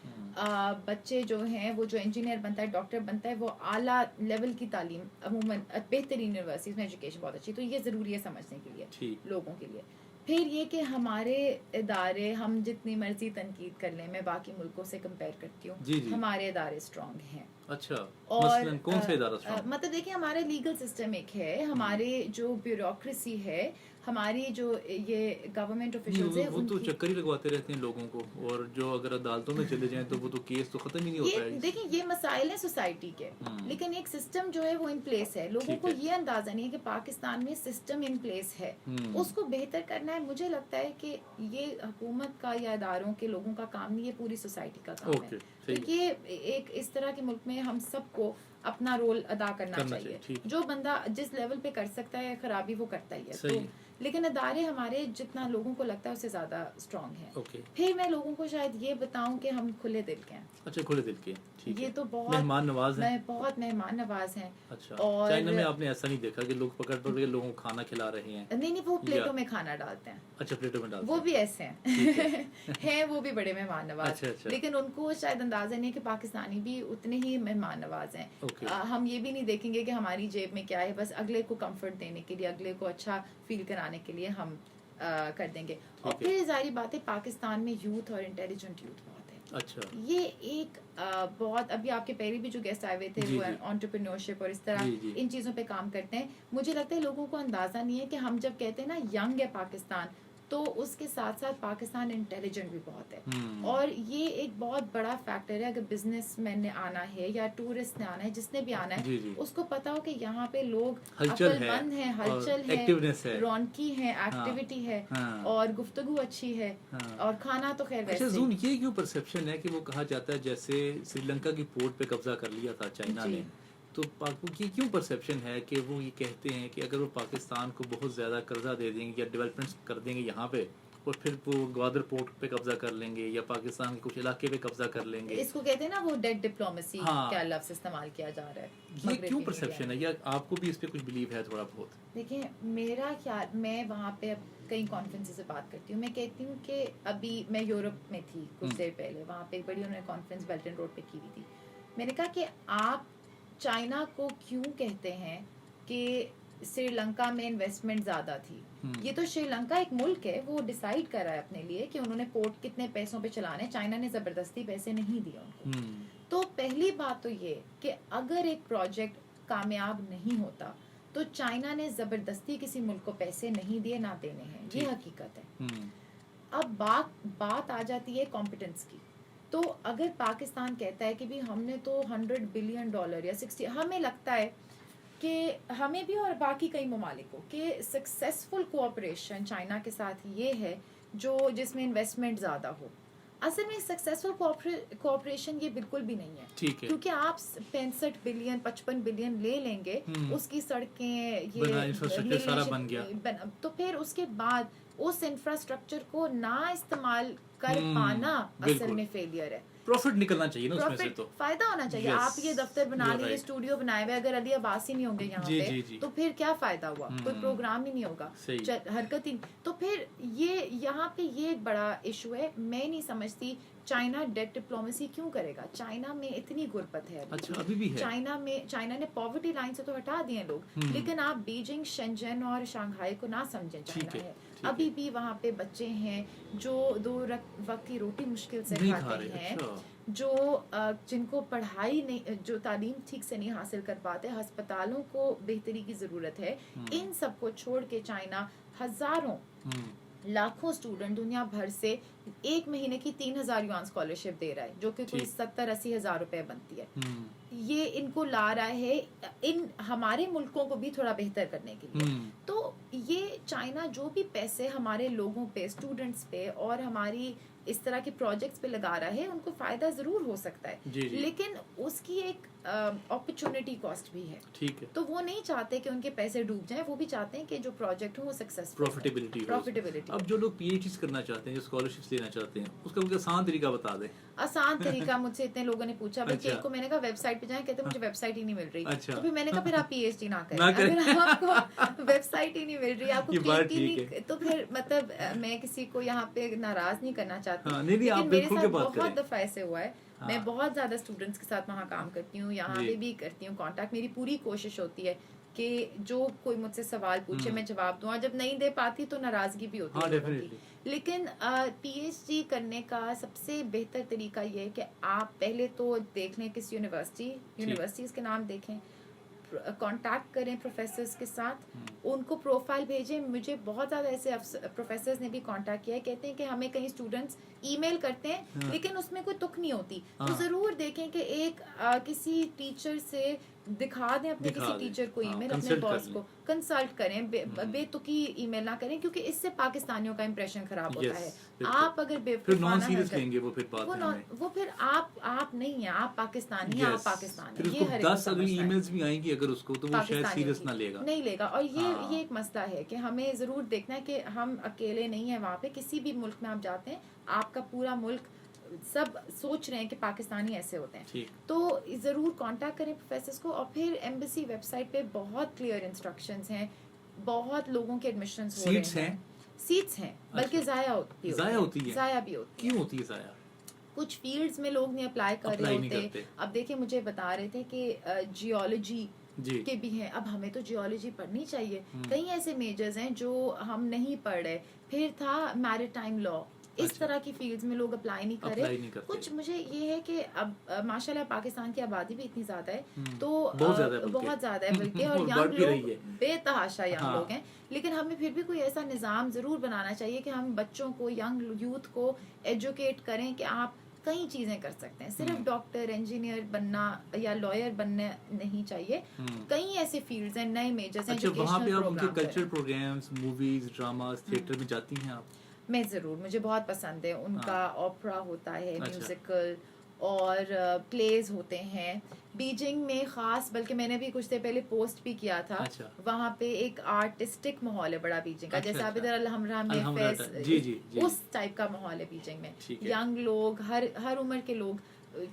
बच्चे जो हैं वो जो इंजीनियर बनता है, डॉक्टर बनता है, वो आला लेवल की तालीम अमूमन बेहतरीन यूनिवर्सिटीज़ में एजुकेशन बहुत अच्छी, तो ये ज़रूरी है समझने के लिए लोगों के लिए। फिर ये कि हमारे इदारे, हम जितनी मर्जी तनकीद कर लें, मैं बाकी मुल्कों से कंपेयर करती हूँ, हमारे इदारे स्ट्रॉन्ग हैं। अच्छा, और मसलन कौन से इदारा स्ट्रॉन्ग? मतलब देखिए हमारे लीगल सिस्टम एक है, हमारे जो ब्यूरोक्रेसी है, हमारी जो ये गवर्नमेंट ऑफिशियल्स है, वो तो चक्कर ही लगवाते रहते हैं लोगों को, और जो अगर अदालतों में चले जाएं तो वो तो केस तो खत्म ही नहीं होता है। देखिए ये मसाइल है सोसाइटी के, लेकिन एक सिस्टम जो है वो इन प्लेस है। लोगों को ये अंदाजा नहीं है कि पाकिस्तान में सिस्टम इन प्लेस है, उसको बेहतर करना है। मुझे लगता है कि ये हुकूमत का या इदारों के लोगों का काम नहीं, ये पूरी सोसाइटी का काम है। तो ये एक इस तरह के मुल्क में हम सबको अपना रोल अदा करना चाहिए। जो बंदा जिस लेवल पे कर सकता है खराबी वो करता ही है, तो लेकिन अदारे हमारे जितना लोगों को लगता है उससे ज्यादा स्ट्रॉन्ग है। फिर मैं लोगों को शायद ये बताऊं कि हम खुले दिल के हैं। अच्छा, खुले दिल के, ठीक ये है। तो बहुत मेहमान नवाज हैं। बहुत मेहमान नवाज हैं। अच्छा, और चाइना में आपने ऐसा नहीं देखा कि लोग पकड़ के लोगों को खाना खिला रहे हैं? नहीं, वो प्लेटों में खाना डालते हैं। अच्छा, प्लेटों में डालते हैं, वो भी ऐसे हैं हैं वो भी बड़े मेहमान नवाज। अच्छा। लेकिन उनको शायद अंदाजा नहीं है कि पाकिस्तानी भी उतने ही मेहमान नवाज हैं। हम ये भी नहीं देखेंगे कि हमारी जेब में क्या है, बस अगले को कंफर्ट देने के लिए, अगले को अच्छा फील कराने के लिए हम कर देंगे। और फिर जाहिर बात है पाकिस्तान में यूथ और इंटेलिजेंट यूथ बहुत है। अच्छा, ये एक बहुत, अभी आपके पहले भी जो गेस्ट आए हुए थे वो एंटरप्रेन्योरशिप और इस तरह इन चीज़ों पे काम करते हैं। मुझे लगता है लोगों को अंदाज़ा नहीं है कि हम जब कहते हैं ना यंग है पाकिस्तान, तो उसके साथ साथ पाकिस्तान इंटेलिजेंट भी बहुत है। और ये एक बहुत बड़ा फैक्टर है। अगर बिजनेसमैन ने आना है या टूरिस्ट ने आना है, जिसने भी आना है, उसको पता हो कि यहाँ पे लोग अक्लमंद हैं, हलचल है, रौनकी है, एक्टिविटी है और गुफ्तगू अच्छी है और खाना तो खैर वैसे। अच्छा, ये क्यों परसेप्शन है कि वो कहा जाता है जैसे श्रीलंका की पोर्ट पे कब्जा कर लिया था चाइना ने, तो ये क्यों परसेप्शन है कि वो ये कहते हैं कि अगर वो पाकिस्तान को बहुत ज़्यादा कर्जा दे देंगे या डेवलपमेंट्स कर देंगे यहाँ पे, और फिर वो ग्वादर पोर्ट पे कब्जा कर लेंगे या पाकिस्तान के कुछ इलाके पे कब्जा कर लेंगे, इसको कहते हैं ना वो डेड डिप्लोमेसी क्या लफ्ज़ इस्तेमाल किया जा रहा है। ये क्यों परसेप्शन है, या आपको भी इस पे कुछ बिलीव है थोड़ा बहुत? देखिए मेरा ख्याल, मैं वहाँ पे कई कॉन्फ्रेंस से बात करती हूँ, मैं कहती हूँ कि अभी मैं यूरोप में थी कुछ देर पहले, वहाँ पे एक बड़ी उन्होंने कॉन्फ्रेंस बेल्ट एंड रोड पे की हुई थी। मैंने कहा कि आप चाइना को क्यों कहते हैं कि श्रीलंका में इन्वेस्टमेंट ज़्यादा थी? ये तो श्रीलंका एक मुल्क है, वो डिसाइड कर रहा है अपने लिए कि उन्होंने पोर्ट कितने पैसों पे चलाने, चाइना ने ज़बरदस्ती पैसे नहीं दिए उनको। तो पहली बात तो ये कि अगर एक प्रोजेक्ट कामयाब नहीं होता तो चाइना ने ज़बरदस्ती किसी मुल्क को पैसे नहीं दिए, ना देने हैं, ये हकीकत है। अब बात आ जाती है कॉम्पिटेंस की। तो अगर पाकिस्तान कहता है कि भी हमने तो $100 बिलियन या 60, हमें लगता है कि हमें भी और बाकी कई ममालिक को कि सक्सेसफुल कोऑपरेशन चाइना के साथ ये है जो जिसमें इन्वेस्टमेंट ज़्यादा हो। असल में सक्सेसफुल कोऑपरेशन ये बिल्कुल भी नहीं है, ठीक है, क्योंकि आप 65 बिलियन 55 बिलियन ले लेंगे, उसकी सड़कें ये इंफ्रास्ट्रक्चर सारा बन गया, तो फिर उसके बाद उस इंफ्रास्ट्रक्चर को ना इस्तेमाल कर पाना असल बिल्कुल। में फेलियर है। प्रॉफिट निकलना चाहिए ना उसमें से प्रॉफिट तो। फायदा होना चाहिए। Yes, आप ये दफ्तर बना you are लिए, right. स्टूडियो बनाए हुए, अगर अली अब्बासी नहीं होंगे यहाँ जी, पे जी, जी। तो फिर क्या फायदा हुआ? कोई प्रोग्राम ही नहीं होगा, सही। हरकत ही। तो फिर ये यहाँ पे ये एक बड़ा इशू है। मैं नहीं समझती चाइना डेट डिप्लोमेसी क्यों करेगा। चाइना में इतनी गुर्बत है अभी। अच्छा, अभी भी है। चाइना ने पॉवर्टी लाइन से तो हटा दिए लोग, लेकिन आप बीजिंग, शेंजन और शंघाई को ना समझें, चाइना है अभी भी वहाँ पे बच्चे हैं जो 2 वक्त की रोटी मुश्किल से खाते हैं। अच्छा। जो जिनको पढ़ाई नहीं, जो तालीम ठीक से नहीं हासिल कर पाते, अस्पतालों को बेहतरी की जरूरत है। इन सब को छोड़ के चाइना हजारों लाखों स्टूडेंट दुनिया भर से 1 महीने की 3,000 युआन स्कॉलरशिप दे रहा है, जो कि कोई 70-80 हजार रुपए बनती है। ये इनको ला रहा है इन हमारे मुल्कों को भी थोड़ा बेहतर करने के लिए। तो ये चाइना जो भी पैसे हमारे लोगों पे, स्टूडेंट्स पे और हमारी इस तरह के प्रोजेक्ट्स पे लगा रहा है, उनको फायदा जरूर हो सकता है, जी। लेकिन उसकी एक अपॉर्चुनिटी कॉस्ट भी है। ठीक है। तो वो नहीं चाहते कि उनके पैसे डूब जाएं, वो भी चाहते हैं कि जो प्रोजेक्ट हो वो सक्सेसफुल, प्रॉफिटेबिलिटी। अब जो लोग पीएचडी करना चाहते हैं, जो स्कॉलरशिप्स लेना चाहते हैं, उसका कोई आसान तरीका बता दें। आसान तरीका मुझसे इतने लोगों ने पूछा, बल्कि अच्छा। को मैंने कहा वेबसाइट पे जाएं, कहते मुझे वेबसाइट ही नहीं मिल रही। अच्छा। तो फिर मैंने कहा फिर आप पीएचडी ना करें, अगर आपको वेबसाइट ही नहीं मिल रही, आपको क्लिक ही नहीं, तो फिर मतलब मैं किसी को यहाँ पे नाराज नहीं करना चाहती, लेकिन मेरे साथ बहुत दफा ऐसे हुआ है। मैं बहुत ज्यादा स्टूडेंट्स के साथ वहाँ काम करती हूँ, यहाँ पे भी करती हूँ कांटेक्ट। मेरी पूरी कोशिश होती है कि जो कोई मुझसे सवाल पूछे मैं जवाब दूं, और जब नहीं दे पाती तो नाराजगी भी होती है लोगों की। लेकिन पीएचडी करने का सबसे बेहतर तरीका ये है कि आप पहले तो देख लें किस यूनिवर्सिटीज के नाम देखें, कांटेक्ट करें प्रोफेसर्स के साथ, उनको प्रोफाइल भेजें। मुझे बहुत ज़्यादा ऐसे प्रोफेसर्स ने भी कांटेक्ट किया है, कहते हैं कि हमें कई स्टूडेंट्स ईमेल करते हैं लेकिन उसमें कोई तुक नहीं होती, तो ज़रूर देखें कि एक किसी टीचर से दिखा दें, अपने किसी टीचर को ईमेल, अपने बॉस को कंसल्ट करें, बेतुकी ईमेल ना करें, क्योंकि इससे पाकिस्तानियों का इंप्रेशन खराब होता है। आप अगर बेवकूफाना लेंगे वो फिर बात है, वो फिर आप नहीं है, आप पाकिस्तानी हैं, आप पाकिस्तानी, ये हर 10 अगली ईमेल्स भी आएंगी अगर उसको, तो वो शायद सीरियस ना लेगा, नहीं लेगा। और ये एक मसला है कि हमें जरूर देखना है कि हम अकेले नहीं है वहाँ पे। किसी भी मुल्क में आप जाते हैं, आपका पूरा मुल्क सब सोच रहे हैं कि पाकिस्तानी ऐसे होते हैं, तो जरूर कांटेक्ट करें प्रोफेसर्स को। और फिर एम्बेसी वेबसाइट पे बहुत क्लियर इंस्ट्रक्शंस हैं, बहुत लोगों के एडमिशंस हो रहे हैं, सीट्स हैं, बल्कि जाया होती है, जाया भी होती है। क्यों होती है जाया? कुछ फील्ड्स में लोग नहीं अप्लाई कर रहे होते। अब देखिए, मुझे बता रहे थे कि जियोलॉजी के भी हैं। अब हमें तो जियोलॉजी पढ़नी चाहिए, कई ऐसे मेजर्स हैं जो हम नहीं पढ़ रहे। फिर था मैरिटाइम लॉ, इस तरह की फील्ड्स में लोग अप्लाई नहीं कर रहे। कुछ मुझे ये है कि अब माशाल्लाह पाकिस्तान की आबादी भी इतनी ज्यादा है, तो बहुत ज्यादा है बल्कि, और यंग लोग बेतहाशा यंग लोग हैं। लेकिन हमें फिर भी कोई ऐसा निज़ाम जरूर बनाना चाहिए कि हम बच्चों को, यंग यूथ को एजुकेट करें कि आप कई चीजें कर सकते हैं, सिर्फ डॉक्टर, इंजीनियर बनना या लॉयर बनना नहीं चाहिए। कई ऐसे फील्ड्स हैं, नए मेजर्स हैं। वहाँ पे आप उनके cultural programs, movies, dramas, theatre में जाती हैं आप? मैं ज़रूर, मुझे बहुत पसंद है उनका। ओपेरा होता है, म्यूजिकल और प्लेज होते हैं बीजिंग में ख़ास, बल्कि मैंने भी कुछ देर पहले पोस्ट भी किया था। वहाँ पे एक आर्टिस्टिक माहौल है बड़ा बीजिंग का, जैसे आप इधर अलहमरा में फेस, उस टाइप का माहौल है बीजिंग में। यंग लोग, हर उम्र के लोग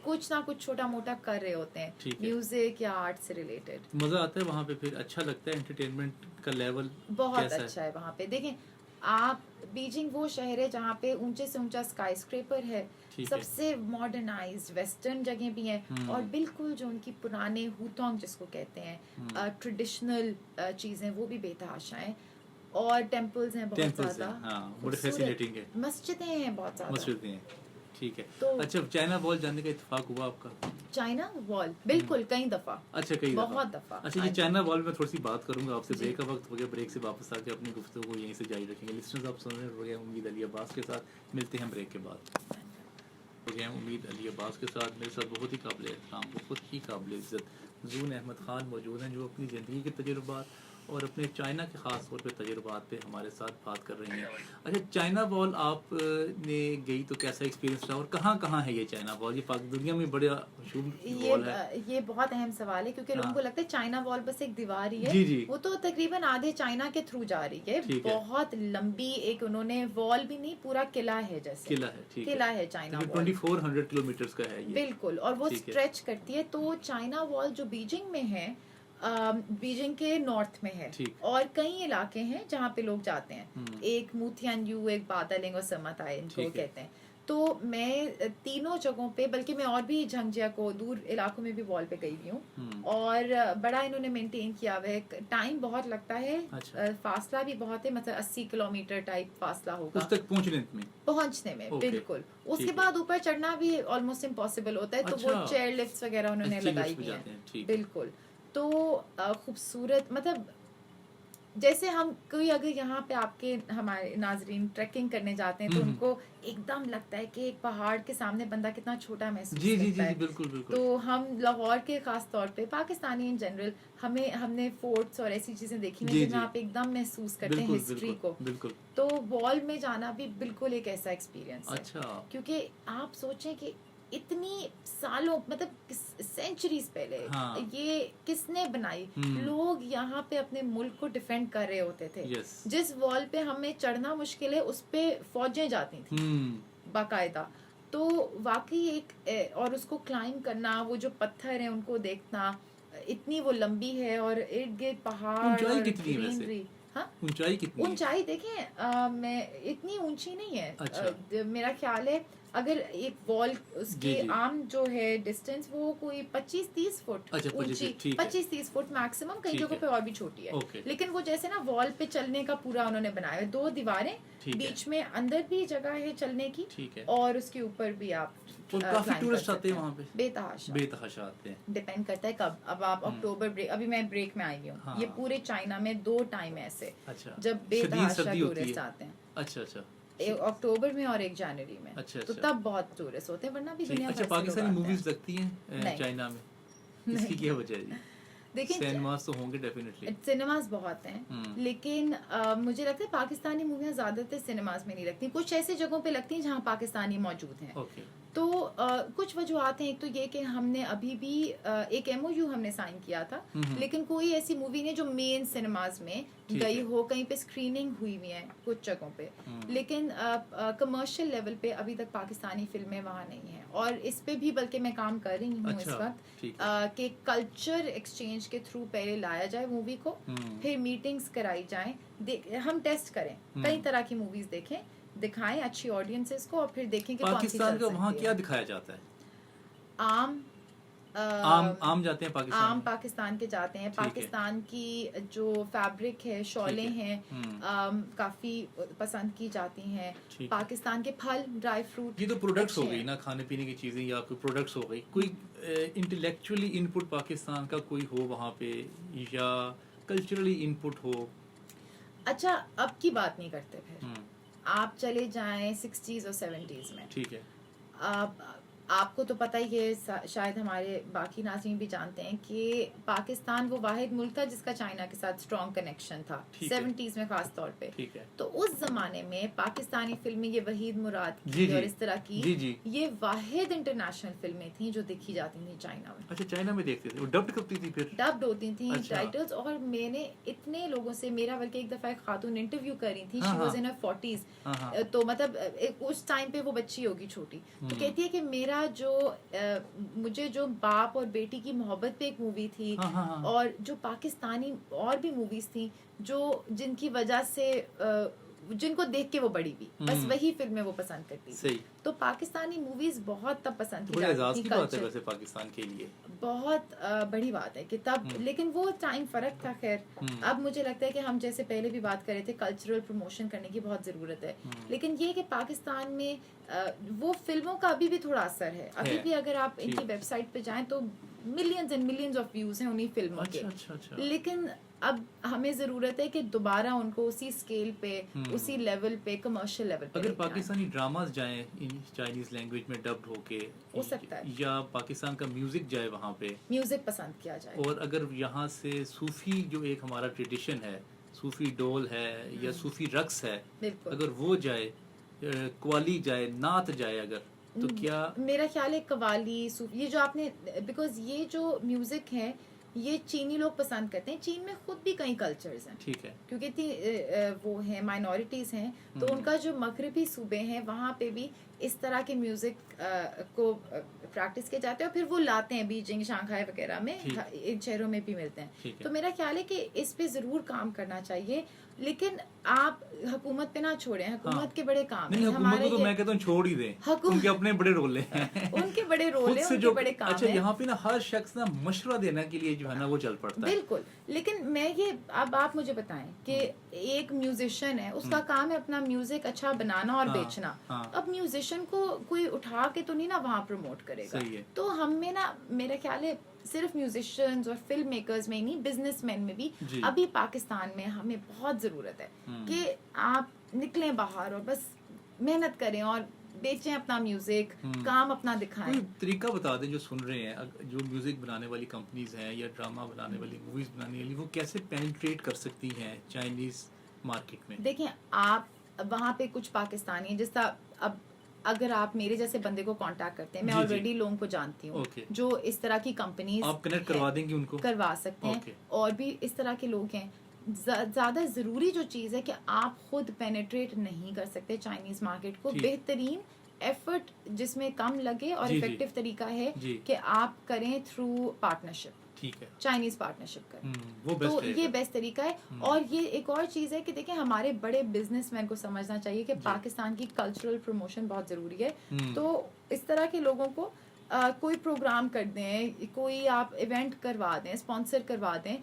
कुछ ना कुछ छोटा मोटा कर रहे होते हैं, म्यूजिक या आर्ट से रिलेटेड। मजा आता है वहाँ पे, फिर अच्छा लगता है, एंटरटेनमेंट का लेवल बहुत अच्छा है वहाँ पे। देखें आप, बीजिंग वो शहर है जहाँ पे ऊंचे से ऊंचा स्काई स्क्रेपर है, सबसे मॉडर्नाइज्ड वेस्टर्न जगह भी हैं, और बिल्कुल जो उनकी पुराने हुतोंग जिसको कहते हैं ट्रेडिशनल चीजें, वो भी बेतहाशा हैं, और टेम्पल्स हैं बहुत ज्यादा, मस्जिदें हैं बहुत ज्यादा। ठीक है। तो अच्छा, चाइना वॉल जानने का इत्तेफाक हुआ आपका? चाइना वॉल बिल्कुल कई दफा। अच्छा, बहुत दफा। अच्छा, ये चाइना वॉल में थोड़ी सी बात करूंगा आपसे, ब्रेक का वक्त हो गया, ब्रेक से वापस आके अपनी गुफ्तगू को यहीं से जारी रखेंगे। लिसनर्स, आप सुन रहे हैं उम्मीद अली अब्बास के साथ, मिलते हैं ब्रेक के बाद। उम्मीद अली अब्बास के साथ मेरे साथ बहुत ही काबिल एहतराम, बहुत ही काबिल इज़्ज़त ज़ून अहमद ख़ान मौजूद हैं, जो अपनी ज़िंदगी के तजुर्बात और अपने चाइना के ख़ास तौर पे तजुर्बात पे हमारे साथ बात कर रही हैं। अच्छा, चाइना वॉल आप ने गई तो कैसा एक्सपीरियंस रहा और कहाँ है ये चाइना वॉल? ये दुनिया में बड़ा मशहूर वॉल है। ये बहुत अहम सवाल है क्योंकि लोगों को लगता है चाइना वॉल बस एक दीवार ही है। जी जी। वो तो तकरीबन आधे चाइना के थ्रू जा रही है। बहुत लंबी एक उन्होंने वॉल भी नहीं, पूरा किला है जैसे किला है। ठीक किला है चाइना वॉल। 2400 किलोमीटर का है ये। बिल्कुल, और वो स्ट्रेच करती है। तो चाइना वॉल जो बीजिंग में है, बीजिंग के नॉर्थ में है और कई इलाके हैं जहाँ पे लोग जाते हैं। एक मुथियानयू, एक बादालिंग और समताई इनको कहते हैं। तो मैं तीनों जगहों पे, बल्कि मैं और भी झंझियाको दूर इलाकों में भी वॉल पे गई हुई हूँ और बड़ा इन्होंने मेंटेन किया हुआ है। टाइम बहुत लगता है। अच्छा। फासला भी बहुत है, मतलब 80 किलोमीटर टाइप फासला होगा उस तक पहुंचने में। बिल्कुल। उसके बाद ऊपर चढ़ना भी ऑलमोस्ट इम्पॉसिबल होता है। तो वो चेयर लिफ्ट वगैरह उन्होंने लगाई हुई है। बिल्कुल। तो खूबसूरत, मतलब जैसे हम कोई अगर यहाँ पे आपके हमारे नाजरीन ट्रैकिंग करने जाते हैं तो उनको एकदम लगता है कि एक पहाड़ के सामने बंदा कितना छोटा महसूस करता है। बिल्कुल बिल्कुल। तो हम लाहौर के खास तौर पे, पाकिस्तानी इन जनरल, हमने फोर्ट्स और ऐसी चीजें देखी हैं जिनमें आप एकदम महसूस करते हैं हिस्ट्री को। बिल्कुल। तो वॉल में जाना भी बिल्कुल एक ऐसा एक्सपीरियंस है। अच्छा। क्योंकि आप सोचें कि इतनी सालों, मतलब सेंचुरीज पहले ये किसने बनाई? लोग यहाँ पे अपने मुल्क को डिफेंड कर रहे होते थे। जिस वॉल पे हमें चढ़ना मुश्किल है उस पे फौजें जाती थी बाकायदा। तो वाकई एक, और उसको क्लाइंब करना, वो जो पत्थर हैं उनको देखना, इतनी वो लंबी है और इर्द गिर्द पहाड़ और ग्रीनरी। ऊंचाई कितनी? ऊंचाई देखें, मैं इतनी ऊंची नहीं है। अच्छा। मेरा ख्याल है अगर एक वॉल उसकी आम जो है डिस्टेंस वो कोई 25-30 फुट ऊंची, 25-30 फुट मैक्सिमम। कई जगहों पे और भी छोटी है। लेकिन वो जैसे ना वॉल पे चलने का पूरा उन्होंने बनाया है। 2 दीवारें, बीच में अंदर भी जगह है चलने की और उसके ऊपर भी आप काफी टूरिस्ट आते हैं वहाँ पे। बेतहाशा आते हैं। डिपेंड करता है कब। अब आप अक्टूबर ब्रेक, अभी मैं ब्रेक में आई हूँ। ये पूरे चाइना में 2 टाइम ऐसे जब बेतहाशा टूरिस्ट आते हैं। अच्छा। एक अक्टूबर में और एक जनवरी में। अच्छा। तो तब बहुत टूरिस्ट होते हैं, वरना भी दुनिया भर से लोग आते हैं। पाकिस्तानी मूवीज लगती हैं चाइना में? इसकी क्या वजह है? देखिए, सिनेमास तो होंगे डेफिनेटली। सिनेमास बहुत हैं, लेकिन मुझे लगता है पाकिस्तानी मूवियाँ ज्यादातर सिनेमास में नहीं लगती। कुछ ऐसी जगहों पे लगती हैं जहाँ पाकिस्तानी मौजूद हैं। तो कुछ वजूहत हैं। एक तो ये कि हमने अभी भी एक MOU हमने साइन किया था, लेकिन कोई ऐसी मूवी नहीं जो मेन सिनेमाज में गई हो। कहीं पे स्क्रीनिंग हुई हुई है कुछ जगहों पे, लेकिन कमर्शियल लेवल पे अभी तक पाकिस्तानी फिल्में वहाँ नहीं है। और इस पे भी बल्कि मैं काम कर रही हूँ इस वक्त कि कल्चर एक्सचेंज के थ्रू पहले लाया जाए मूवी को, फिर मीटिंग्स कराई जाए, हम टेस्ट करें, कई तरह की मूवीज देखें, दिखाएं अच्छी ऑडियंसेस को और फिर देखें कि पाकिस्तान का वहाँ क्या दिखाया जाता है। आम जाते हैं पाकिस्तान, आम पाकिस्तान के जाते हैं। पाकिस्तान की जो फैब्रिक है, शॉलें हैं, काफी पसंद की जाती हैं। पाकिस्तान के फल, ड्राई फ्रूट, ये तो प्रोडक्ट्स हो गई ना, खाने पीने की चीजें या कोई प्रोडक्ट्स हो गई। कोई इंटेलेक्चुअली इनपुट पाकिस्तान का कोई हो वहाँ पे, या कल्चरली इनपुट हो? अच्छा, अब की बात नहीं करते। फिर आप चले जाएं 60s और 70s में। ठीक है। आपको तो पता ही है, शायद हमारे बाकी नाज़रीन भी जानते हैं कि पाकिस्तान वो वाहिद मुल्क था जिसका चाइना के साथ स्ट्रॉन्ग कनेक्शन था 70s में खास तौर पे। ठीक है। तो उस जमाने में पाकिस्तानी फिल्में, ये वहीद मुराद की और इस तरह की ये वाहिद इंटरनेशनल फिल्में थी जो देखी जाती थी चाइना में। अच्छा, चाइना में देखते थे, वो डब्ड करती थी, फिर डब्ड होती थी टाइटल्स। और मैंने इतने लोगों से, मेरा बल्कि एक दफा एक खातून इंटरव्यू कर रही थी, she was in her 40s, तो मतलब उस टाइम पे वो बच्ची होगी छोटी, तो कहती है कि मेरा जो मुझे जो बाप और बेटी की मोहब्बत पे एक मूवी थी, और जो पाकिस्तानी और भी मूवीज थी जो जिनकी वजह से जिनको देख के वो बड़ी भी, बस वही फिल्में वो पसंद करती थी। तो पाकिस्तानी मूवीज बहुत तब पसंद की जाती थी। बात है वैसे पाकिस्तान के लिए बहुत बड़ी बात है कि तब, लेकिन वो टाइम फर्क था। खैर, अब मुझे लगता है कि हम जैसे पहले भी बात कर रहे थे, कल्चरल प्रमोशन करने की बहुत जरूरत है। लेकिन ये कि पाकिस्तान में वो फिल्मों का अभी भी थोड़ा असर है। अभी भी अगर आप इनकी वेबसाइट पे जाएं तो millions and millions of views हैं उन्हीं फिल्मों के। लेकिन अब हमें ज़रूरत है कि दोबारा उनको उसी स्केल पे, उसी लेवल पे, कमर्शियल लेवल पे अगर लेके आएं। पाकिस्तानी ड्रामास जाएं इन चाइनीज लैंग्वेज में डब्ड होके, हो सकता है या पाकिस्तान का म्यूजिक जाए वहाँ पे, म्यूजिक पसंद किया जाए। और अगर यहाँ से सूफी जो एक हमारा ट्रेडिशन है, सूफी डोल है या सूफी रक्स है, बिल्कुल अगर वो जाए, कवाली जाए, नात जाए अगर, तो क्या मेरा ख्याल है कवाली, सूफी, ये जो आपने, बिकॉज ये जो म्यूजिक है ये चीनी लोग पसंद करते हैं। चीन में खुद भी कई कल्चर्स हैं, ठीक है, क्योंकि वो हैं माइनॉरिटीज हैं, तो उनका जो मगरबी सूबे हैं वहाँ पे भी इस तरह के म्यूजिक को प्रैक्टिस किए जाते हैं और फिर वो लाते हैं बीजिंग, शंघाई वगैरह में, इन शहरों में भी मिलते हैं। तो मेरा ख्याल है कि इस पे जरूर काम करना चाहिए, लेकिन आप हुकूमत पे ना छोड़ें। हुकूमत के बड़े काम नहीं, हैं हुकूमत को तो मैं कहता हूँ छोड़ ही दें, उनके अपने बड़े रोल हैं उनके बड़े रोल खुद हैं, से उनके जो बड़े काम अच्छा हैं। यहाँ पे ना हर शख्स ना मशवरा देने के लिए जो है ना वो चल पड़ता है। बिल्कुल, लेकिन मैं ये, अब आप मुझे बताएं कि एक म्यूजिशियन है, उसका काम है अपना म्यूजिक अच्छा बनाना और बेचना। अब म्यूजिशियन को कोई उठा के तो नहीं ना वहाँ प्रमोट करेगा। सही है। तो हमें ना, मेरा ख्याल है सिर्फ म्यूजिशियंस और फिल्म मेकर्स में ही नहीं, बिजनेसमैन में भी अभी पाकिस्तान में हमें बहुत जरूरत है कि आप निकलें बाहर और बस मेहनत करें और बेचें अपना म्यूजिक, काम अपना दिखाएं। कोई तरीका बता दें जो सुन रहे हैं, जो म्यूजिक बनाने वाली कंपनीज हैं या ड्रामा बनाने वाली, मूवीज बनाने वाली, वो कैसे पेनिट्रेट कर सकती हैं चाइनीज मार्केट में? देखें, आप वहाँ पे कुछ पाकिस्तानी, जिस तरह अब अगर आप मेरे जैसे बंदे को कांटेक्ट करते हैं, मैं ऑलरेडी लोगों को जानती हूँ जो इस तरह की कंपनीज, आप कनेक्ट करवा देंगे उनको, करवा सकते हैं। और भी इस तरह के लोग हैं। ज्यादा जरूरी जो चीज है कि आप खुद पेनिट्रेट नहीं कर सकते चाइनीज मार्केट को। बेहतरीन एफर्ट जिसमें कम लगे और इफेक्टिव तरीका है कि आप करें थ्रू पार्टनरशिप, ठीक है, चाइनीज पार्टनरशिप करें, वो तो ये बेस्ट तरीका है। और ये एक और चीज है कि देखिए, हमारे बड़े बिजनेसमैन को समझना चाहिए कि पाकिस्तान की कल्चरल प्रमोशन बहुत जरूरी है। तो इस तरह के लोगों को कोई प्रोग्राम कर दें, कोई आप इवेंट करवा दें, स्पॉन्सर करवा दें,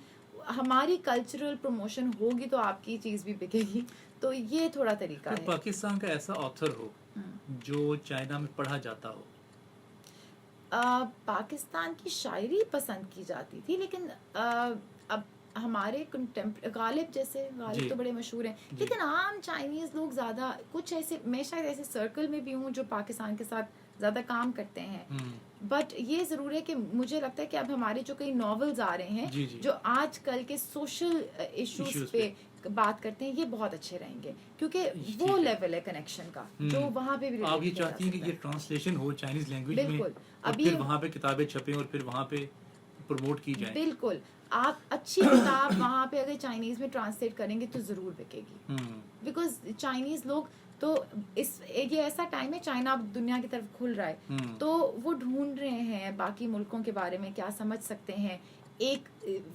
हमारी कल्चरल प्रमोशन होगी तो आपकी चीज भी बिकेगी। तो ये थोड़ा तरीका है। पाकिस्तान का ऐसा ऑथर हो जो चाइना में पढ़ा जाता हो? पाकिस्तान की शायरी पसंद की जाती थी, लेकिन अब हमारे गालिब जैसे, गालिब तो बड़े मशहूर हैं, लेकिन आम चाइनीज लोग ज्यादा, कुछ ऐसे, मैं शायद ऐसे सर्कल में भी हूँ जो पाकिस्तान के साथ ज्यादा काम करते हैं। बट ये जरूर है कि मुझे लगता है कि अब हमारे जो कई नॉवेल्स आ रहे हैं जो आजकल के सोशल इश्यूज पे बात करते हैं, ये बहुत अच्छे रहेंगे, क्योंकि वो लेवल है कनेक्शन का जो वहाँ पे भी। आप ये चाहती हैं कि ये ट्रांसलेशन हो चाइनीज लैंग्वेज में, और फिर वहाँ पे किताबें छपें और फिर वहाँ पे प्रमोट की जाए? बिल्कुल, आप अच्छी किताब वहाँ पे अगर चाइनीज में ट्रांसलेट करेंगे तो जरूर बिकेगी, बिकॉज चाइनीज लोग तो ये ऐसा टाइम है, चाइना अब दुनिया की तरफ खुल रहा है, तो वो ढूंढ रहे हैं बाकी मुल्कों के बारे में क्या समझ सकते हैं, एक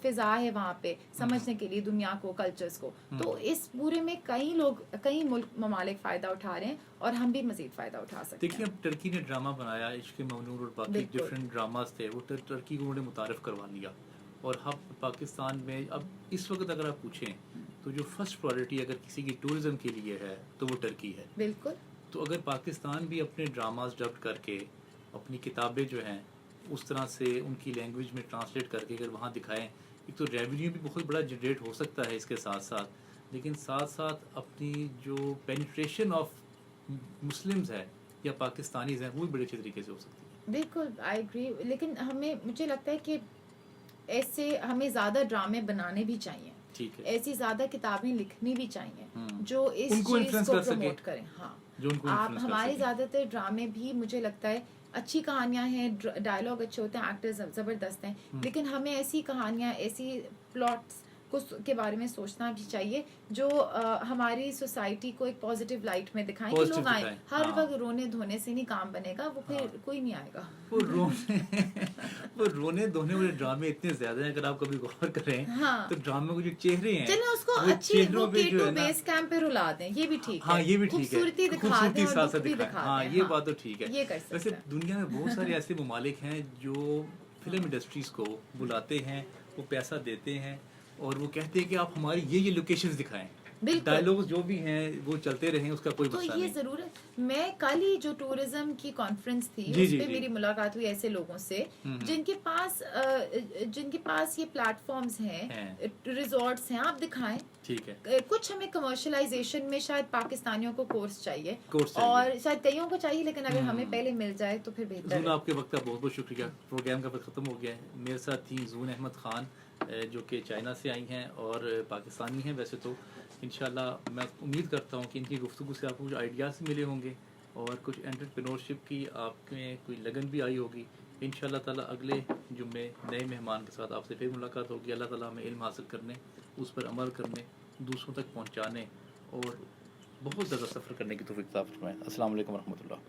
फिजा है वहाँ पे समझने के लिए दुनिया को, कल्चर्स को। तो इस पूरे में कई लोग, कई मुल्क ममालिक फ़ायदा उठा रहे हैं और हम भी मज़ीद फ़ायदा उठा सकते हैं। देखिए, अब टर्की ने ड्रामा बनाया, इश्क ममनून और बाकी डिफरेंट ड्रामास थे, वो टर्की को उन्होंने मुतारिफ करवा लिया। और हम पाकिस्तान में अब इस वक्त अगर आप पूछें तो जो फर्स्ट प्रायोरिटी अगर किसी की टूरिज्म के लिए है तो वो टर्की है। बिल्कुल। तो अगर पाकिस्तान भी अपने ड्रामास डब करके, अपनी किताबें जो हैं उस तरह से उनकी लैंग्वेज में ट्रांसलेट करके अगर वहाँ दिखाएं, एक तो रेवेन्यू भी बहुत बड़ा जनरेट हो सकता है इसके साथ साथ, लेकिन साथ साथ अपनी जो पेनिट्रेशन ऑफ मुस्लिम्स है या पाकिस्तानीज हैं वो भी बड़े अच्छे तरीके से हो सकती है। बिल्कुल, आई एग्री। लेकिन मुझे लगता है कि ऐसे हमें ज़्यादा ड्रामे बनाने भी चाहिए, ठीक है, ऐसी ज़्यादा किताबें लिखनी भी चाहिए जो इस चीज़ को प्रमोट करें। हाँ, आप हमारे ज़्यादातर ड्रामे भी, मुझे लगता है, अच्छी कहानियां हैं, डायलॉग अच्छे होते हैं, एक्टर्स ज़बरदस्त हैं, लेकिन हमें ऐसी कहानियां, ऐसी प्लॉट्स के बारे में सोचना भी चाहिए जो हमारी सोसाइटी को एक पॉजिटिव लाइट में दिखाएं कि लोग आए। हर वक्त रोने धोने से नहीं काम बनेगा, वो फिर कोई नहीं आएगा। वो रोने धोने वाले ड्रामे इतने ज्यादा हैं, अगर आप कभी गौर करें तो ड्रामे को जो चेहरे हैं, चलें उसको अच्छी वो K2 बेस कैंप पे रुला दें, ये भी ठीक है। हाँ, ये भी ठीक है, खूबसूरती दिखा दें और दुख भी दिखा दें। हाँ, ये बात तो ठीक है। ये कर सकते हैं। वैसे दुनिया में बहुत सारे ऐसे ममालिक हैं जो फिल्म इंडस्ट्रीज को बुलाते हैं, वो पैसा देते हैं और वो कहते हैं कि आप हमारी ये लोकेशंस दिखाएं, बिल्कुल। डायलॉग्स जो भी हैं वो चलते रहें, उसका कोई तो मसला ये नहीं। जरूर है। मैं कल ही जो टूरिज्म की कॉन्फ्रेंस थी जी, उस जी, पे जी। मेरी मुलाकात हुई ऐसे लोगों से जिनके पास ये प्लेटफॉर्म्स हैं, रिजॉर्ट्स हैं, आप दिखाएं। ठीक है, कुछ हमें कमर्शलाइजेशन में शायद पाकिस्तानियों को कोर्स चाहिए कोर्स चाहिए। और शायद कईयों को चाहिए, लेकिन अगर हमें पहले मिल जाए तो फिर बेहतर जून, है। आपके वक्त का बहुत बहुत शुक्रिया। प्रोग्राम का वक्त ख़त्म हो गया है। मेरे साथ थी जून अहमद ख़ान, जो कि चाइना से आई हैं और पाकिस्तानी हैं वैसे तो। इंशाल्लाह मैं उम्मीद करता हूँ कि इनकी गुफ्तगू से आपको कुछ आइडियाज़ मिले होंगे और कुछ एंटरप्रेन्योरशिप की आप में कोई लगन भी आई होगी। इंशाल्लाह ताला अगले जुम्मे नए मेहमान के साथ आपसे फिर मुलाकात होगी। अल्लाह ताला हमें इल्म हासिल करने, उस पर अमल करने, दूसरों तक पहुँचाने और बहुत ज़्यादा सफ़र करने की तौफ़ीक अता फरमाए। अस्सलाम वालेकुम रहमतुल्लाह।